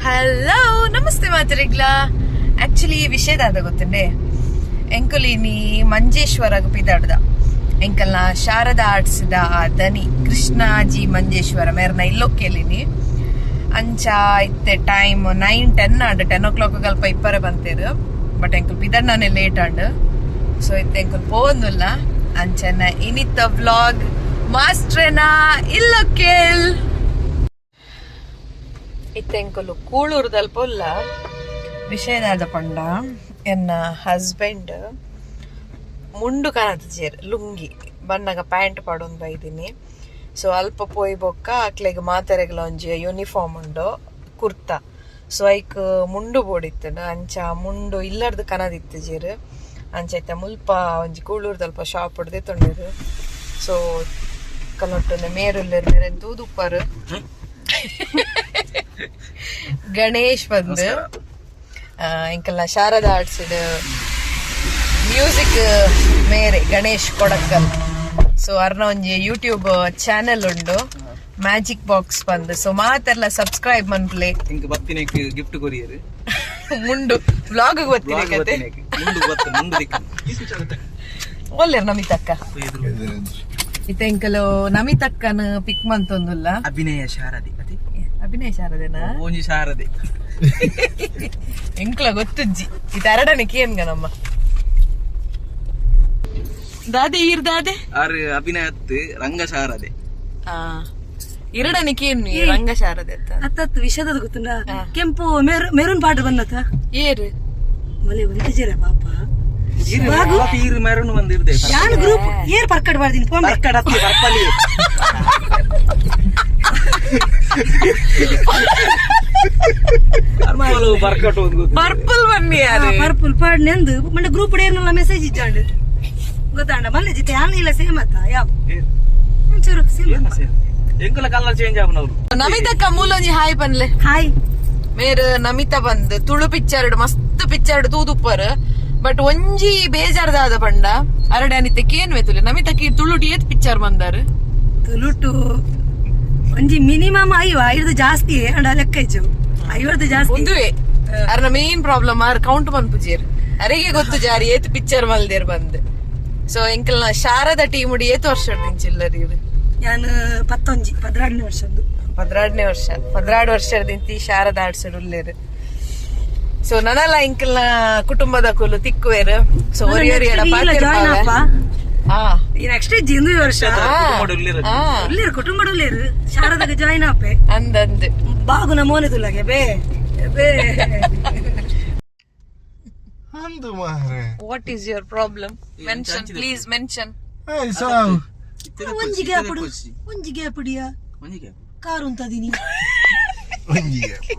Hello ನಮಸ್ತೆ ಮಾತರಿಗ್ಲಾ. Actually ವಿಷಯದಾದ ಗೊತ್ತಂಡೆ ಎಂಕುಲಿನಿ ಮಂಜೇಶ್ವರಗ ಪಿದಾಡ್ದ ಎಂಕಲ್ನ Sharada ಆರ್ಟ್ಸ್ದ ದನಿ ಕೃಷ್ಣಾಜಿ ಮಂಜೇಶ್ವರ ಮೇರ್ನ ಇಲ್ಲೊಕ್ಕೆಲಿನಿ ಅಂಚ ಇತ್ತೆ ಟೈಮ್ 9-10 ಆಂಡ್ 10 o'clock ಅಲ್ಪ ಇಪ್ಪರೆ ಬಂತೇರು. ಬಟ್ ಎಂಕಲ್ ಪಿದಾಡ್ನೇ ಲೇಟ್ ಆಂಡ್ ಸೊ ಇತ್ತೆ ಎಂಕಲ್ ಪೋವೊಂದುಲ್ಲ ಅಂಚನ ಇನಿತ್ತ ವ್ಲಾಗ್ ಮಾಸ್ಟ್ರೇನಾ ಇಲ್ಲೊಕ್ಕೆಲ್ ಇತ್ತೆಂಕಲು ಕೂಳೂರ್ದಲ್ಲಿ ಪೊಲ್ಲ ವಿಷಯದಾದ ಪಂಡ ಎನ್ನ ಹಸ್ಬೆಂಡ್ ಮುಂಡು ಕಾಣತಿಜೇರ್ ಲುಂಗಿ ಬಣ್ಣಗ ಪ್ಯಾಂಟ್ ಪಾಡೊಂದು ಬೈದಿನಿ. ಸೊ ಅಲ್ಪ ಪೋಯ್ ಬೊಕ್ಕ ಅಕ್ಲೆಗ್ ಮಾತೆರೆಗ್ಲ ಒಂಜಿ ಯೂನಿಫಾರ್ಮ್ ಉಂಡು ಕುರ್ತಾ. ಸೊ ಐಕ್ ಮುಂಡು ಬೋಡಿತ್ತಂಡ ಅಂಚ ಮುಂಡು ಇಲ್ಲರ್ದು ಕನದಿತ್ತಜೇರ್ ಅಂಚ ಮುಲ್ಪ ಒಂಜಿ ಕೂಳೂರ್ದಲ್ಪ ಶಾಪ್ ಹೊಡೆದೇ ತೊಂಡರು. ಸೊ ಕಲೊಟ್ಟೊಂದು ಮೇರುಲ್ಲೇರು ಮೇರೆ ತೂದುಪ್ಪರು ಗಣೇಶ್ ಬಂದು ಇಂಕಲ್ನ ಶಾರದಾ ಆರ್ಟ್ಸ್ ಮ್ಯೂಸಿಕ್ ಮೇರೆ ಗಣೇಶ್ ಕೊಡಕಲ್. ಸೊ ಅರ್ನ ಒಂಜಿ ಯೂಟ್ಯೂಬ್ ಚಾನೆಲ್ ಉಂಡು ಮ್ಯಾಜಿಕ್ ಬಾಕ್ಸ್ ಬಂದು. ಸೊ ಮಾತೆಲ್ಲ ಸಬ್ಸ್ಕ್ರೈಬ್ ಮನ್ಪ್ಲೆ ಗಿಫ್ಟ್ ಕೊರಿಯರ್ ಮುಂಡು ವ್ಲಾಗ್ ಗೊತ್ತಿನ ಒಳ್ಳೆ ನಮಿತಕ್ಕ ಇತ್ತೆ ಇಂಕಲು ನಮಿತಕ್ಕನ ಪಿಕ್ ಮಂತೊಂದುಲ್ಲ ಅಭಿನಯ ಶಾರದೆ ಅಭಿನಯ ಶಾರದೆನಾ ಓಂಜಿ ಶಾರದೆ ಎಂಕ್ಲ ಗೊತ್ತಜ್ಜಿ ಇದು ಎರಡನೇ ಏನ್ಗ ನಮ್ಮ ದಾದೆ ಈರ್ ದಾದೆ ಆರ್ ಅಭಿನಯ ರಂಗ ಶಾರದೆ ಎರಡನೇ ಏನು ರಂಗ ಶಾರದೆ ಅತ್ತತ್ತು ವಿಷಯದ ಗೊತ್ತುಂಡ ಕೆಂಪು ಮೆರೂನ್ ಪಾಟ್ ಬಂದತ್ತ ಏರು ಮಲೆ ಒಂಟಿಜೀರ ಪಾಪ ಈರ್ ಮೆರೂನ್ ಬಂದಿರ್ದೆ ಯಾನ್ ಗ್ರೂಪ್ ಏರ್ ಪರ್ಕಡ್ ಬಾರ್ದಿನಿ ಪರ್ಕಡ್ ಹತ್ತಿ ಪರ್ಪಲಿ ಪರ್ಪಲ್ ಬನ್ನಿ ಪರ್ಪಲ್ ಪಾಡ್ ನೆಂದು ಮಂಡ ಗ್ರೂಪ್ ಏರ್ನಲ್ಲ ಮೆಸೇಜ್ ಇಚ್ಚಾಂಡು ಗೊತ್ತಾಂಡ ಮಲ್ಲೆ ಜಿತೆ ಯಾನ್ ಇಲ್ಲ ಸೇಮ್ ಅತ್ತ ಯಾವ ಒಂಚೂರು ಸೇಮ್ ಎಂಕಲ ಕಲರ್ ಚೇಂಜ್ ಆವನವ್ರು ನಮಿತಕ್ಕ ಮೂಲೊಂಜಿ ಹಾಯ್ ಪನ್ಲೆ ಹಾಯ್ ಮೇರ್ ನಮಿತ ಬಂದ್ ತುಳು ಪಿಕ್ಚರ್ಡ್ ಮಸ್ತ್ ಪಿಕ್ಚರ್ಡ್ ತೂದುಪ್ಪರ್ ಬಟ್ ಒಂಜಿ ಬೇಜಾರ್ದಾದ ಪಂಡ ಅರಡೆ ಅನಿತ್ತೆ ಕೇನ್ ವೇತುಲೆ ನಮಿತಕ್ಕಿ ತುಳುಟಿ ಏತ್ ಪಿಕ್ಚರ್ ಬಂದಾರ ತುಳುಟು ಒಂಜಿ ಮಿನಿಮಮ್ ಐದು ಜಾಸ್ತಿ ಅಂಡ ಲೆಕ್ಕ ಇಜ್ಜು 50 ಜಾಸ್ತಿ ಒಂದುವೆ ಅರ್ನ ಮೇನ್ ಪ್ರಾಬ್ಲಮ್ ಆರ್ ಕೌಂಟ್ ಮನ್ಪುಜೇರ್ ಅರಿಗೆ ಗೊತ್ತು ಜಾರಿ ಏತ್ ಪಿಕ್ಚರ್ ಮಲ್ದೇರ್ ಬಂದ್. ಸೊ ಎಂಕಲ್ನ ಶಾರದಾ ಟೀಮ್ ಉಡಿ ಏತ್ ವರ್ಷ ಚಿಲ್ಲರ್ ಇವ್ರು ನಾನು 12ನೇ ವರ್ಷದ್ದು 12 ವರ್ಷದಿಂತಿ ಶಾರದಾ ಆರ್ಟ್ಸ್ ಉಳ್ಳೇರು. ಸೊ ನನಲ್ಲ ಇಂಕಲ್ನ ಕುಟುಂಬದ ಕುಲು ತಿಕ್ಕುವೇರು. ಸೊ ನೆಕ್ಸ್ಟ್ ಜಿಂದು ವರ್ಷ ಉಳ್ಳೇರು ಕುಟುಂಬ ಉಳ್ಳೇರು ಶಾರದಾಗ ಜಾಯಿನ್ ಆಪೆ ಅಂದಂದು ಬಾಗು ನಮೋನೆ ತುಲಗೆ ಬೇ ಬೇ ಅಂದು ಮಾರೆ what is your problem mention please mention ಒಂಜಿಗೆ ಪುಡಿಯ ಕಾರು ಅಂತದೀನಿ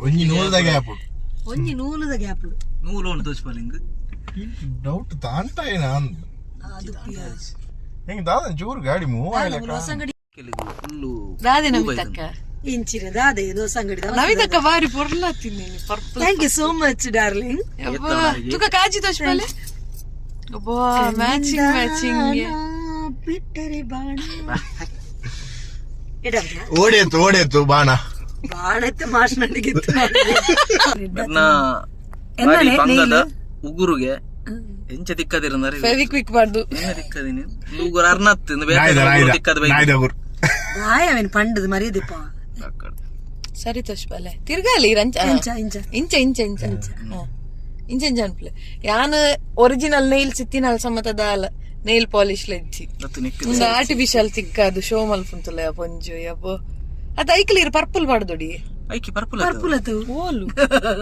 ಒಂಜಿ ನೂಲದ ಗ್ಯಾಪ್ ಒಂಜಿ ನೂಲದ ಗ್ಯಾಪ್ ನೂಲು ಉಂಟು ತೋಚ್ಪಲಿಂಗ್ ಡೌಟ್ ತಾಂಟ ಏನ ಅಂದ್ ಅದು ಹೆಂಗ್ ದಾದ ಚೂರು ಗಾಡಿ ಮೂವ್ ಆಗ್ಲಕ್ಕ ಫುಲ್ಲು ದಾದೆ ನಮಿತಕ್ಕ ಇಂಚಿನ ದಾದೆ ದೋಸೆ ಅಂಗಡಿ ನಮಿತಕ್ಕ ಬಾರಿ ಪೊರ್ಲಾತೀನಿ purple. Thank you so much darling. ತುಕ ಕಾಜಿ ತೋಚ್ಪಲೆ ಮ್ಯಾಚಿಂಗ್ ಬಿಟ್ಟರೆ ಬಾಣ ಓಡೇತು ಬಾಣ ಬಾಣತ್ತೆ ಮಾಸ್ನಡಿಗಿತ್ತು ಉಗುರುಗೆ ಎಂಚ ತಿಕ್ಕದಿರಂದ್ರೆ ಫೆವಿಕ್ವಿಕ್ ಮಾಡ್ದು ತಿಕ್ಕದಿನಿ ಉಗುರು ಅರ್ನತ್ ರಾಯವೇನ್ ಪಂಡದು ಮರಿಯದಿಪ್ಪ ಸರಿ ತೋಚ್ಪಲೆ ತಿರ್ಗಾಲಿ ಇಂಚ ಅನ್ಪ್ಲೆ ಯಾನ್ ಒರಿಜಿನಲ್ ನೈಲ್ ಸಿತ್ತಿನಲ್ ಸಮತದ ನೈಲ್ ಪಾಲಿಶ್ ಲೆಜ್ಜಿ ಒಂದು ಆರ್ಟಿಫಿಷಿಯಲ್ ತಿಕ್ಕದು ಶೋ ಮಲ್ಪುಂತುಲೆ ಪೊಂಜು ಯಬ್ಬೋ ಅದ ಐಕ್ಲಿರ್ ಪರ್ಪಲ್ ಬಾಡ್ದೊಡಿ ಐಕಿ ಪರ್ಪಲ್ ಅತ್ತು ಓಲು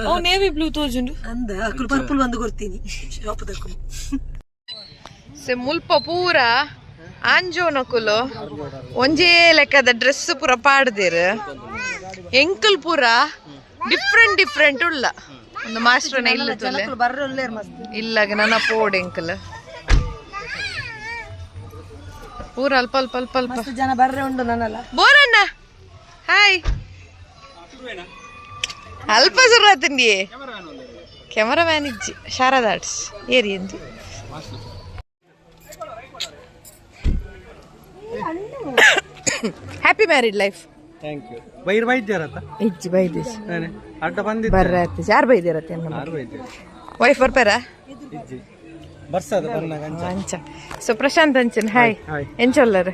ಅವ್ ನೇವಿ ಬ್ಲೂ ತೋಜುಂಡು ಅಂದ ಅಕ್ಕಲು ಪರ್ಪಲ್ ಒಂದು ಕೊಡ್ತೀನಿ ಶಾಪದಕ್ಕೂ ಸೆ ಮುಲ್ಪ ಪೂರ ಆಂಜೋನಕುಲು ಒಂಜೇ ಲೆಕ್ಕದ ಡ್ರೆಸ್ ಪೂರ ಪಾಡ್ದೇರು ಎಂಕಲ್ ಪೂರ ಡಿಫ್ರೆಂಟ್ ಉಳ್ಳ ಒಂದು ಮಾಸ್ಟರ್ನ ಇಲ್ಲ ತುಲೆ ಇಲ್ಲಾಗ ನನ್ನ ಪೋಡ್ ಎಂಕಲ್ ಪೂರ ಅಲ್ಪ ಜನ ಬರ್ರೆ ಉಂಡು ನನ್ನಲ್ಲ ಬೋರಣ್ಣ ಹಾಯ್ ಅಲ್ಪ ಸುರಾತಂಡಿ ಕ್ಯಾಮರಾಮ್ಯಾನ್ ಇಜ್ಜಿ ಶಾರದಾ ಆರ್ಟ್ಸ್ ಏರಿ ಅಂದಿ happy married life thank you ಬೈರ್ ಬೈದ್ಯಾರತ್ತ ಇಜ್ಜಿ ಬೈದಿಸ್ ಅಡ್ಡ ಬಂದಿದ್ದ ಬರ್ರತ್ತೆ ಯಾರು ಬೈದಿರತ್ತೆ ಯಾರು ಬೈದ್ಯಾರ ವೈಫ್ ಬರ್ತಾರ ಇಜ್ಜಿ ಬರ್ಸದ ಬನ್ನಾಗ ಅಂಚ so Prashant Anchan hi hi. ಎಂಚೊಲ್ಲರು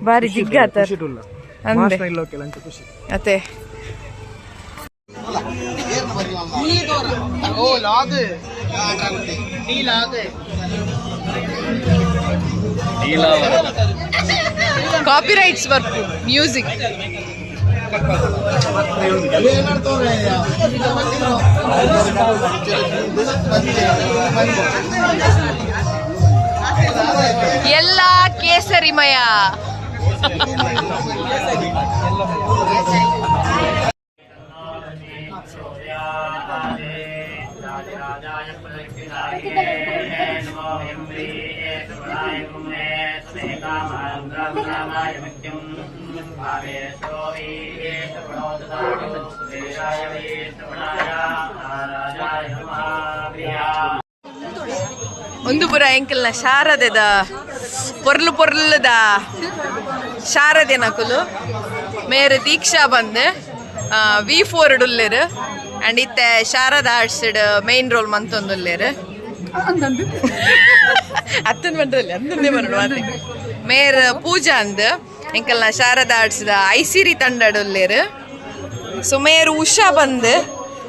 ಬಾರಿ ಜಿಗ್ಗಾತಾರ ಅಂದೆ ಮಾಸ್ಟರ್ ಇಲ್ಲೋಕೆ ಲಂಚ ಖುಷಿ ಅತ್ತೆ ಕಾಪಿ ರೈಟ್ಸ್ ವರ್ಕ್ ಮ್ಯೂಸಿಕ್ ಎಲ್ಲ ಕೇಸರಿಮಯ ಒಂದು ಪುರ ಎಂಕಲ್ನ ಶಾರದೆದ ಪೊರ್ಲುದ ಶಾರದೆ ನಕುಲು ಮೇರೆ ದೀಕ್ಷಾ ಬಂದು V4 ಉಲ್ಲೇರು ಅಂಡ್ ಇತ್ತೆ ಶಾರದಾ ಆರ್ಟ್ಸ್ ಮೈನ್ ರೋಲ್ ಮಂತೊಂದುಲ್ಲೇರು ಅತ್ತಂದು ಬಂದ್ರಲ್ಲಿ ಅಂದೇ ಬರೋಣ ಅದೇ ಮೇರ್ ಪೂಜಾ ಅಂದ್ ಎಂಕಲ್ನ ಶಾರದಾ ಆರ್ಟ್ಸ್ದ ಐಸಿರಿ ತಂಡಡ್ ಉಲ್ಲೇರು ಸೊ ಮೇರ್ ಉಷಾ ಬಂದು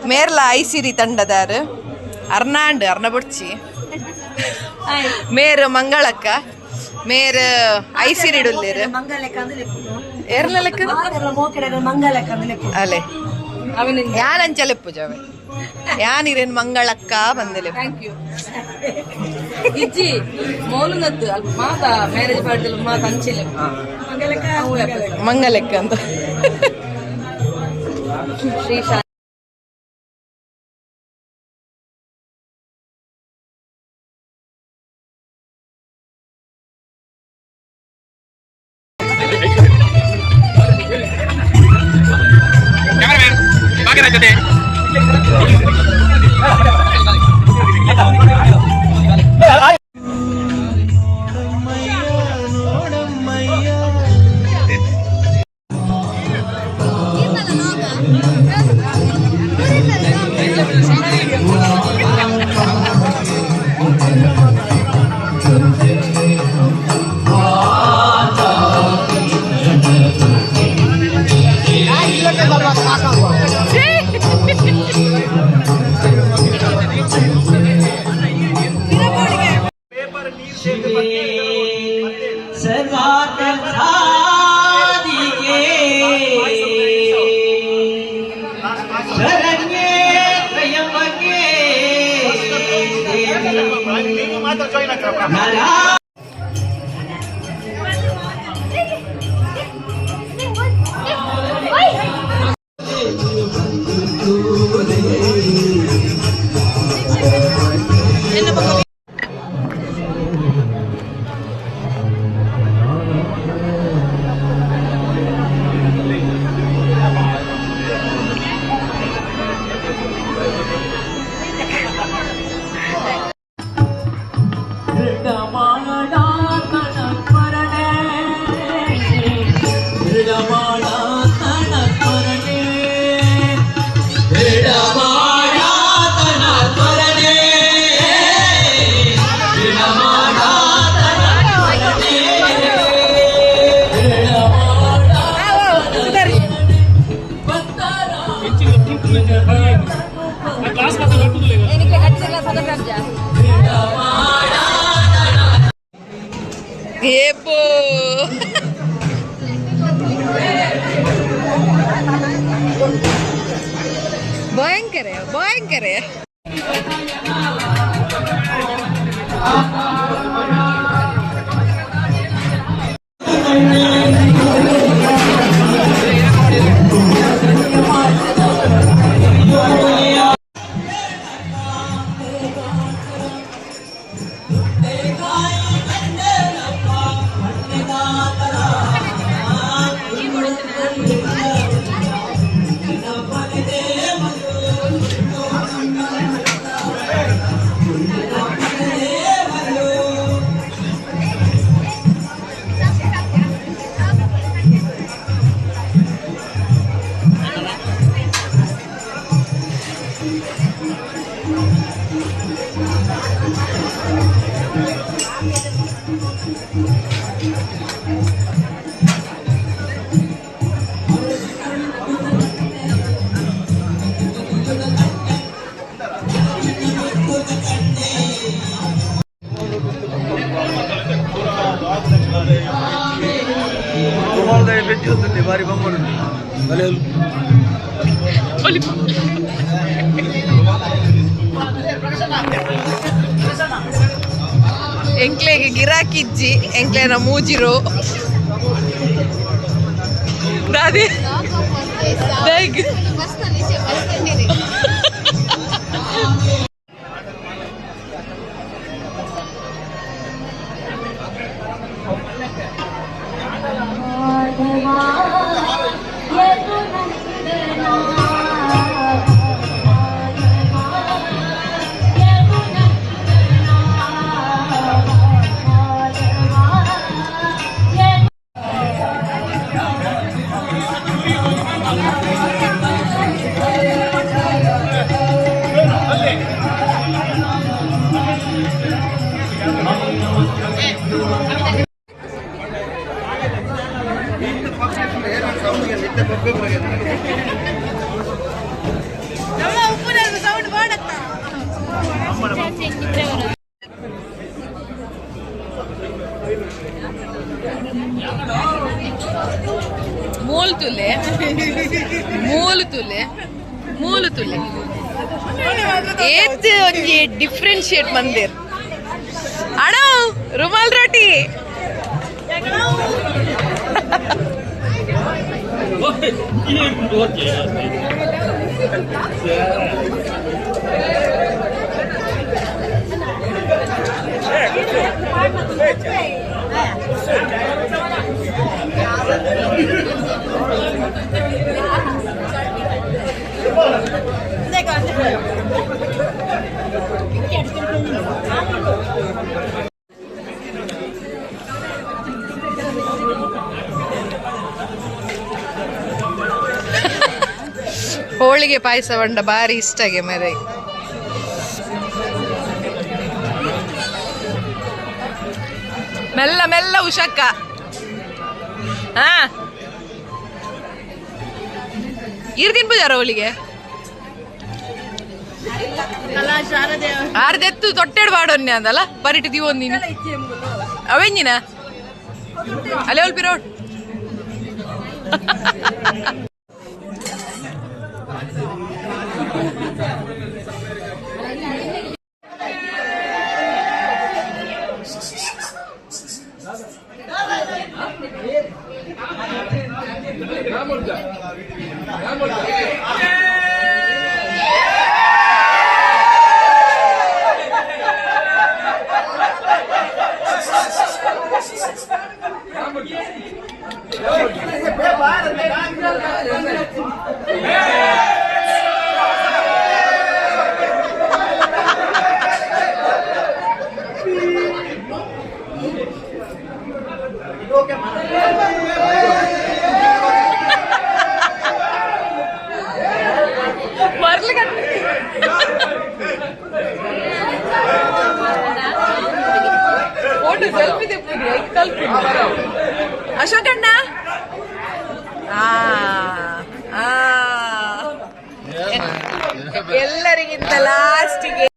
ಮೇರ್ಲ ಐಸಿರಿ ತಂಡದಾರು ಅರ್ನಾಂಡ್ ಅರ್ನಬೊಡ್ಚಿ ಮೇರ್ ಮಂಗಳಕ್ಕ ಮೇರ್ ಐಸಿರಿಡುಲ್ಲೇರು ಏರ್ಲ ಲೆಕ್ಕ ಅಲೆ ಯಾನಂಚಲೆಪ್ಪು ಜಾವೆ ಯಾನಿರೇನ್ ಮಂಗಳಕ್ಕ ಬಂದಿಲೆ ಇಜ್ಜಿ ಮೌಲನದ್ದು ಅಲ್ಪ ಮಾತ ಮ್ಯಾರೇಜ್ ಪಾಡ್ದಲ್ಲಿ ಮಾತ ಅಂಚಿಲ್ಲ ಮಂಗಲೆಕ್ಕ ಅಂತ ಶ್ರೀ ಏಪೋ ಭಯಂಕರ ಭಯಂಕರ ಬಾರಿ ಬಂದ್ಬಿಡು ಎಂಕ್ಲೆಗೆ ಗಿರಾಕಿಜ್ಜಿ ಎಂಕ್ಲೆನ ಮೂಜಿರು ದಾದಿ ಬೇಗ ಮೂಲು ತುಲೆ ಏತ್ ಒಂಜಿ ಡಿಫ್ರೆನ್ಶಿಯೇಟ್ ಮಂದಿರ್ ಅಣ್ಣ ರುಮಾಲ್ ರೋಟಿ ಹೋಳಿಗೆ ಪಾಯಸ ಬಂಡ ಬಾರಿ ಇಷ್ಟಗೆ ಮೇರೆ ಮೆಲ್ಲ ಮೆಲ್ಲ ಉಷಕ್ಕ ಹಾ ಇರ್ದಿನ್ ಪೂಜಾರ ಹೋಳಿಗೆ ಆರ್ದೆತ್ತು ತೊಟ್ಟೆಡ್ ಬಾಡೊನ್ನೆ ಅಂದಲ್ಲ ಬರಿಟ್ ದಿವೊಂದು ನೀನು ಅವೆಂಜಿನ ಅಲ್ಲೇ ಹೊಲ್ಪಿರೋಡ್ ಅಶೋಕಣ್ಣ ಎಲ್ಲರಿಗಿಂತ ಲಾಸ್ಟಿಗೆ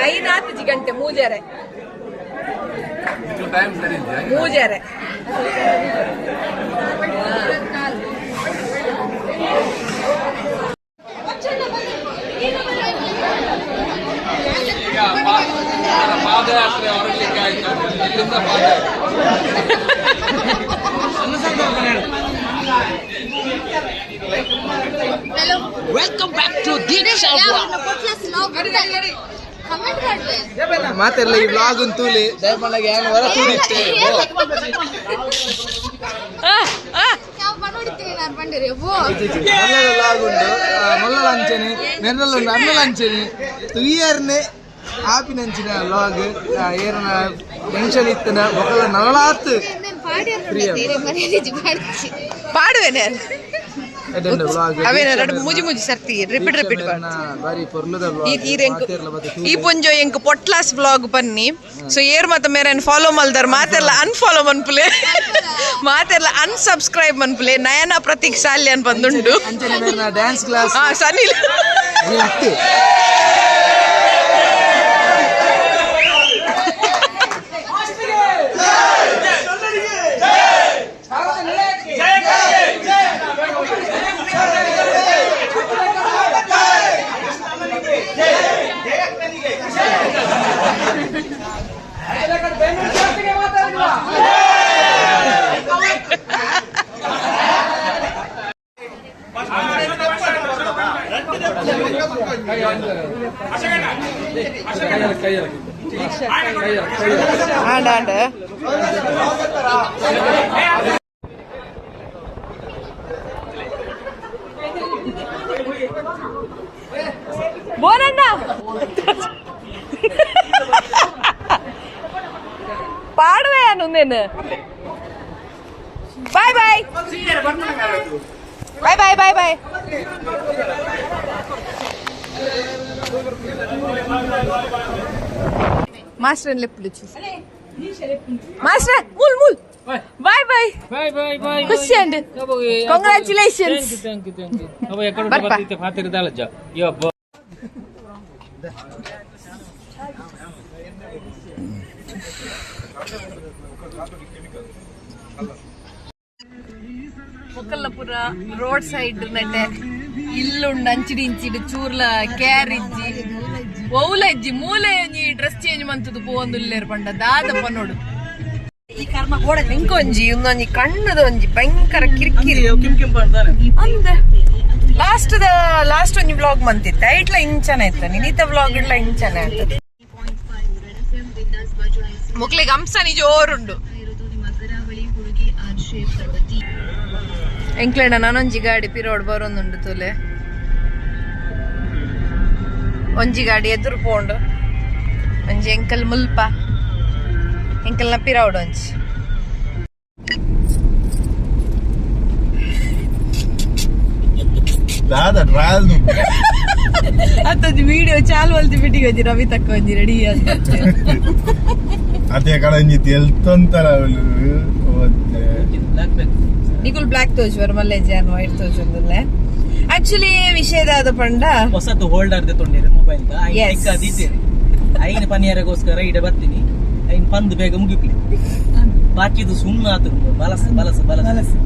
5 ಗಂಟೆ ಮೂಜಾರೆ ಪಾದಯಾತ್ರೆ ಹೊರಡ್ಲಿಕ್ಕೆ ಆಯ್ತು ಇಲ್ಲಿಂದ ವೆಲ್ಕಮ್ ಬ್ಯಾಕ್ ಟು ದೀಕ್ಷಾ ಮಾತೆಲ್ಲ ಈ ಬ್ಲಾಗ್ ಅಂತೂಲಿ ದಯಮಾಡಿಗೆ ಏನು ಹೊರ ತೂರಿತ್ತೆ ಬ್ಲಾಗ್ ಉಂಟು ಮೊಲ್ಲ ಅಂಚನೆ ಮೆನ್ನಲ್ಲ ಅನ್ನ ಅಂಚನೆ ತುಯ್ಯರ್ನೆ ಆಪಿನಂಚಿನ ಲಾಗ್ ಏನ ಟೆನ್ಷನ್ ಇತ್ತನ ಒಕ್ಕಲ ನರಳಾತ್ ಪಾಡುವೆನೆ ಎಡೆಂಡ ವ್ಲಾಗ್ ಅವೇನ ಮುಜಿ ಸರ್ತಿ ರಿಪೀಟ್ ಬಾರಿ ಪೊರ್ಲದ ಈ ಪುಂಜೋ ಎಂಕ್ ಪೊಟ್ಲಾಸ್ ವ್ಲಾಗ್ ಬನ್ನಿ ಸೊ ಏರ್ ಮತ್ತೆ ಮೇರೆ ಫಾಲೋ ಮಲ್ದಾರ್ ಮಾತೆಲ್ಲ ಅನ್ಫಾಲೋ ಮನ್ಪುಲೆ ಮಾತೆಲ್ಲ ಅನ್ಸಬ್ಸ್ಕ್ರೈಬ್ ಮನ್ಪುಲೆ ನಯನ ಪ್ರತೀಕ್ ಸಾಲ್ಯ ಅನ್ ಬಂದುಂಡು ಡ್ಯಾನ್ಸ್ ಕ್ಲಾಸ್ ಸನಿಲ್ ಆಂಡ ಬೋನಣ್ಣ ಪಾಡುವೆಯಾನು ನೀನು ಬಾಯ್ ಬಾಯ್ ಬಾಯ್ ಬಾಯ್ ಬಾಯ್ ಬಾಯ್ ಮಾಸ್ಟರ್ ಲೆಪ್ಪು ಮಾಸ್ಟರ್ ಮೂಲ್ ಮೂಲ್ ಬಾಯ್ ಬಾಯ್ ಬಾಯ್ ಬಾಯ್ ಬಾಯ್ ಖುಷಿ ಅಂಡ್ ಕಂಗ್ರಾಚುಲೇಷನ್ಸ್ ಥ್ಯಾಂಕ್ ಯು ಅವ ಎಕಡೆ ಬರ್ತಿತ್ತೆ ಫಾತಿರದಾಲಜ್ಜ ಯಬ್ಬ ಮೊಕಲ್ಲಪುರ ರೋಡ್ ಸೈಡ್ ನೆಟ್ಟೆ ಇಲ್ಲುಂಡು ಅಂಚಿಡಿ ಇಂಚಿಡು ಚೂರ್ಲ ಕ್ಯಾರ್ ಇಜ್ಜಿ ಒವ್ಲ ಇಜ್ಜಿ ಮೂಲೆ ಒಂಜಿ ಡ್ರೆಸ್ ಚೇಂಜ್ ಮಂತದ್ದು ಪೋಂದುಲ್ಲೇರ್ ಪಂಡ ದಾದಪ್ಪ ನೋಡು ಈ ಕರ್ಮ ಗೋಡೆ ಇಂಕೊಂಜಿ ಇನ್ನೊಂಜಿ ಕಣ್ಣದ ಒಂಜಿ ಭಯಂಕರ ಕಿರಿಕಿರಿ ಅಂದ ಲಾಸ್ಟ್ ಒಂಜಿ ವ್ಲಾಗ್ ಮಂತಿತ್ತ ಐಟ್ಲ ಇಂಚನ ಇತ್ತ ನಿನಿತ ವ್ಲಾಗ್ ಇಡ್ಲ ಇಂಚನ ಆಯ್ತದ ಮುಕ್ಲಿಗೆ ಹಂಸ ನಿಜ ಓರುಂಡು ಎಂಕ್ಲೆಂಡ ನಾನೊಂಜಿ ಗಾಡಿ ಪಿರೋಡ್ ಬರೋಂದುಂಡು ತುಲೆ ಒಂಜಿ ಗಾಡಿ ಎದುರು ಪೋಂಡು ಒಂಜಿ ಎಂಕಲ್ ಮುಲ್ಪ ಎಂಕಲ್ನ ಪಿರೋಡ್ ಒಂಜಿ ಅತ್ತೊಂದು ವಿಡಿಯೋ ಚಾಲು ಅಲ್ತಿ ಬಿಟ್ಟಿಗೆ ಒಂಜಿ ರವಿ ತಕ್ಕ ಒಂಜಿ ರೆಡಿ ಅಂತ ಅದೇ ಕಡೆ ಎಲ್ತೊಂತರ ನಿಕುಲ್ ಬ್ಲಾಕ್ ತೋಜುವರು ಮಲ್ಲೇಜ್ ಅನ್ನು ವೈಟ್ ತೋಜುಂದುಲ್ಲೆ ಆಕ್ಚುಲಿ ವಿಷಯದಾದ ಪಂಡ ಹೊಸದು ಹೋಲ್ಡರ್ ತೊಂಡಿರಿ ಮೊಬೈಲ್ ಐನ ಪನಿಯರಗೋಸ್ಕರ ಇಡ ಬರ್ತೀನಿ ಐನ್ ಪಂದ್ ಬೇಗ ಮುಗಿಪ್ಲಿ ಬಾಕಿದು ಸುಣ್ಣ ಆತು ಬಲಸ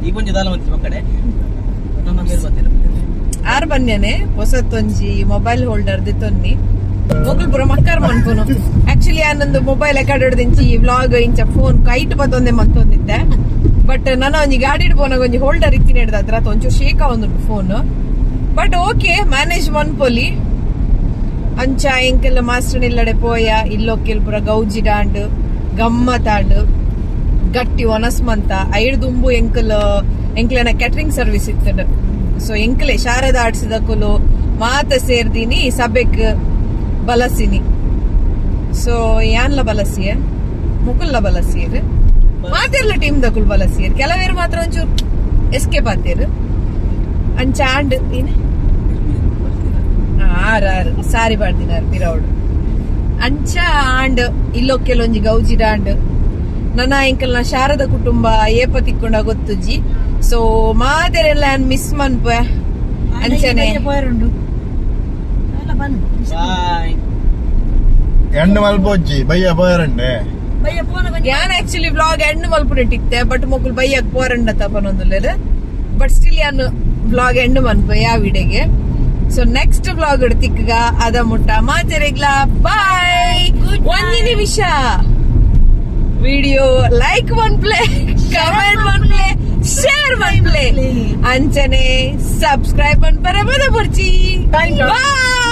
ಈ ಪಂಜ ದಾಲ ಮಂತಿ ಕಡೆ ನಮ್ಮ ಮೇಲೆ ಬರ್ತೀರ ಆರ್ ಬನ್ಯನೆ ಹೊಸತ್ತೊಂಜಿ ಮೊಬೈಲ್ ಹೋಲ್ಡರ್ ದಿತ್ತೊನ್ನಿ ಮೊಗಲ್ ಪುರ ಮಕ್ಕರ್ ಮನ್ಪುನು ಆಕ್ಚುಲಿ ಆನಂದು ಮೊಬೈಲ್ ಎಕಡೆಡ್ದಿಂಚಿ ವ್ಲಾಗ್ ಇಂಚ ಫೋನ್ ಕೈಟ್ ಬತ್ತೊಂದೆ ಮಂತೊಂದಿದ್ದೆ ಬಟ್ ನಾನು ಒಂಜಿ ಗಾಡಿ ಪೋನಾಗ ಒಂಜಿ ಹೋಲ್ಡರ್ ಇತ್ತಿನ ಹಿಡ್ದ ಹತ್ರ ಒಂಚೂರು ಶೇಕ ಒಂದುಂಟು ಫೋನ್ ಬಟ್ ಓಕೆ ಮ್ಯಾನೇಜ್ ಮನ್ಪೊಲಿ ಅಂಚ ಎಂಕೆಲ್ಲ ಮಾಸ್ಟರ್ ಇಲ್ಲಡೆ ಪೋಯ ಇಲ್ಲೊಕ್ಕೆಲ್ ಪುರ ಗೌಜಿ ಡಾಂಡ್ ಗಮ್ಮತಾಂಡ್ ಗಟ್ಟಿ ಒನಸ್ಮಂತ ಐಡ್ ದುಂಬು ಎಂಕ್ಲೆನ ಕ್ಯಾಟ್ರಿಂಗ್ ಸರ್ವಿಸ್ ಇತ್ತದ ಸೊ ಎಂಕ್ಲೆ ಶಾರದಾ ಆಡ್ಸಿದಕ್ಕಲು ಮಾತ ಸೇರ್ದಿನಿ ಸಭೆಗ್ ಬಲಸಿನಿ ಸೊ ಯಾನ್ಲ ಬಲಸಿಯ ಮುಕುಲ್ಲ ಬಲಸಿಯರ್ ಮಾತಿರ್ಲ ಟೀಮ್ ದಕುಲ್ ಬಲಸಿಯರ್ ಕೆಲವೇರು ಮಾತ್ರ ಒಂಚೂರು ಎಸ್ಕೇಪ್ ಆತೇರು ಅಂಚ ಆಂಡ್ ಏನೇ ಆರು ಸಾರಿ ಬಾಡ್ದಿನಾರು ಪಿರೌಡ್ ಅಂಚ ಆಂಡ್ ಇಲ್ಲೋ ಕೆಲೊಂಜಿ ಗೌಜಿ ಡಾಂಡ್ ನನ್ನ ಎಂಕಲ್ನ ಶಾರದ ಕುಟುಂಬ ಏಪ ತಿಕ್ಕೊಂಡ ಗೊತ್ತುಜಿ ಸೊ ಮಾದರೆಲ್ಲ ಮಿಸ್ ಮನ್ಪ ಅಂಚನೆ ಪೋಯರುಂಡು ಎಲ್ಲ ಬಂದು ಬಾಯ್ ಎಣ್ಣೆ ಮಲ್ಪೊಜ್ಜಿ ಬಯ್ಯ ಬೋಯರಂಡೆ ಬಯ್ಯ ಪೋನ ಯಾನ್ ಆಕ್ಚುಲಿ ವ್ಲಾಗ್ ಎಂಡ್ ಮಲ್ಪುನಿಟ್ಟಿತ್ತೆ ಬಟ್ ಮೊಕ್ಕಲು ಬೈಯಕ್ ಪೋರಂಡ ತಪನೊಂದುಲ್ಲೇರ್ ಬಟ್ ಸ್ಟಿಲ್ ಯಾನ್ ವ್ಲಾಗ್ ಎಂಡ್ ಮನ್ಪ ಯಾವ ವಿಡಿಯೋಗೆ ಸೊ ನೆಕ್ಸ್ಟ್ ವ್ಲಾಗ್ ತಿಕ್ಕಗ ಅದ ಮುಟ್ಟ ಮಾತೆರೆಗ್ಲ ಬಾಯ್ ಒಂದಿ ನಿಮಿಷ ವಿಡಿಯೋ ಲೈಕ್ ಮನ್ಪ್ಲೆ ಕಮೆಂಟ್ ಮನ್ಪ್ಲೆ ಶೇರ್ ಮನ್ಪ್ಲೆ ಅಂಚನೆ ಸಬ್ಸ್ಕ್ರೈಬ್ ಮನ್ಪರೆ ಬದ ಬರ್ಚಿ ಬಾಯ್